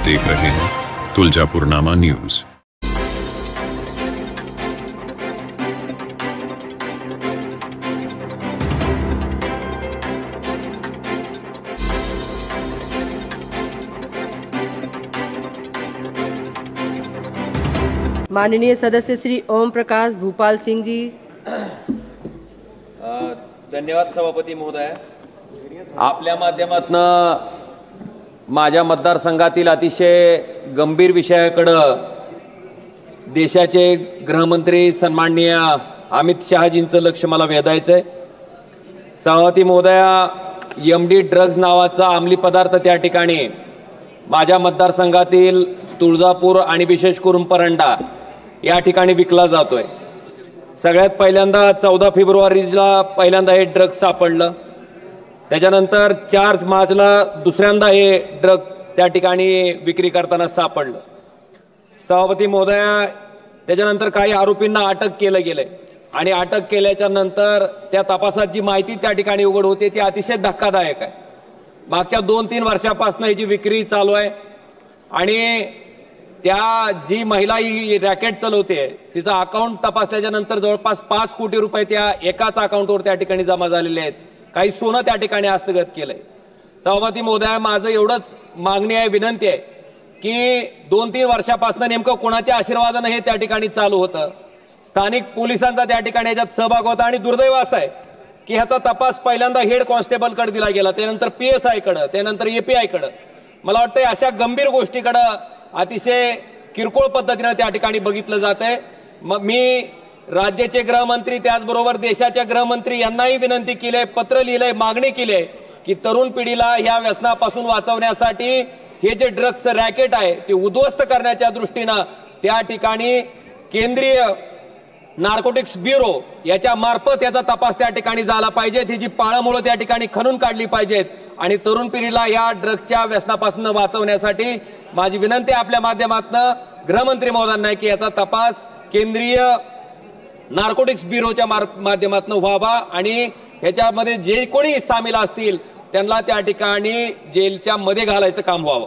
देख रहे हैं तुलजापुरनामा न्यूज। माननीय सदस्य श्री ओम प्रकाश भूपाल सिंह जी। धन्यवाद सभापती महोदय। आपल्या माध्यमातून माझ्या मतदारसंघातील अतिशय गंभीर विषयाकडे देशाचे गृहमंत्री सन्माननीय अमित शहाजींचं लक्ष मला वेधायचंय। सभापती महोदया, एमडी ड्रग्ज नावाचा अंमली पदार्थ त्या ठिकाणी माझ्या मतदारसंघातील तुळजापूर आणि विशेष करून परंडा या ठिकाणी विकला जातोय। सगळ्यात पहिल्यांदा 14 फेब्रुवारीला पहिल्यांदा हे ड्रग्ज सापडलं, त्याच्यानंतर 4 मार्चला दुसऱ्यांदा हे ड्रग त्या ठिकाणी विक्री करताना सापडलं। सभापती महोदया, त्याच्यानंतर काही आरोपींना अटक केलं गेलंय आणि अटक केल्याच्या नंतर त्या तपासात जी माहिती त्या ठिकाणी उघड होते ती अतिशय धक्कादायक आहे। मागच्या 2-3 वर्षापासून याची विक्री चालू आहे आणि त्या जी महिला ही रॅकेट चालवते तिचा अकाउंट तपासल्याच्या नंतर जवळपास 5 कोटी रुपये त्या एकाच अकाउंटवर त्या ठिकाणी जमा झालेले आहेत। काही सोनं त्या ठिकाणी हस्तगत केलंय। सभापती महोदय, माझं एवढंच मागणी आहे, विनंती आहे की 2-3 वर्षापासून नेमकं कोणाच्या आशीर्वादाने हे त्या ठिकाणी चालू होतं। स्थानिक पोलिसांचा त्या ठिकाणी याच्यात सहभाग होता आणि दुर्दैव असं आहे की ह्याचा तपास पहिल्यांदा हेड कॉन्स्टेबलकडे दिला गेला, त्यानंतर PSI कडे, त्यानंतर API कडे। मला वाटतंय अशा गंभीर गोष्टीकडे अतिशय किरकोळ पद्धतीने त्या ठिकाणी बघितलं जातंय। मग मी राज्याचे गृहमंत्री त्याचबरोबर देशाच्या गृहमंत्री यांनाही विनंती केली आहे, पत्र लिहिलंय, मागणी केली आहे की तरुण पिढीला या व्यसनापासून वाचवण्यासाठी हे जे ड्रग्स रॅकेट आहे ते उद्ध्वस्त करण्याच्या दृष्टीनं त्या ठिकाणी केंद्रीय नार्कोटिक्स ब्युरो याच्या मार्फत याचा तपास त्या ठिकाणी झाला पाहिजे। त्याची पाळंमुळं त्या ठिकाणी खणून काढली पाहिजेत आणि तरुण पिढीला या ड्रग्सच्या व्यसनापासून वाचवण्यासाठी माझी विनंती आपल्या माध्यमातून गृहमंत्री महोदयांना की याचा तपास केंद्रीय नार्कोटिक्स ब्युरोच्या माध्यमातून व्हावा आणि ह्याच्यामध्ये जे कोणी सामील असतील त्यांना त्या ठिकाणी जेलच्या मध्ये घालायचं काम व्हावं।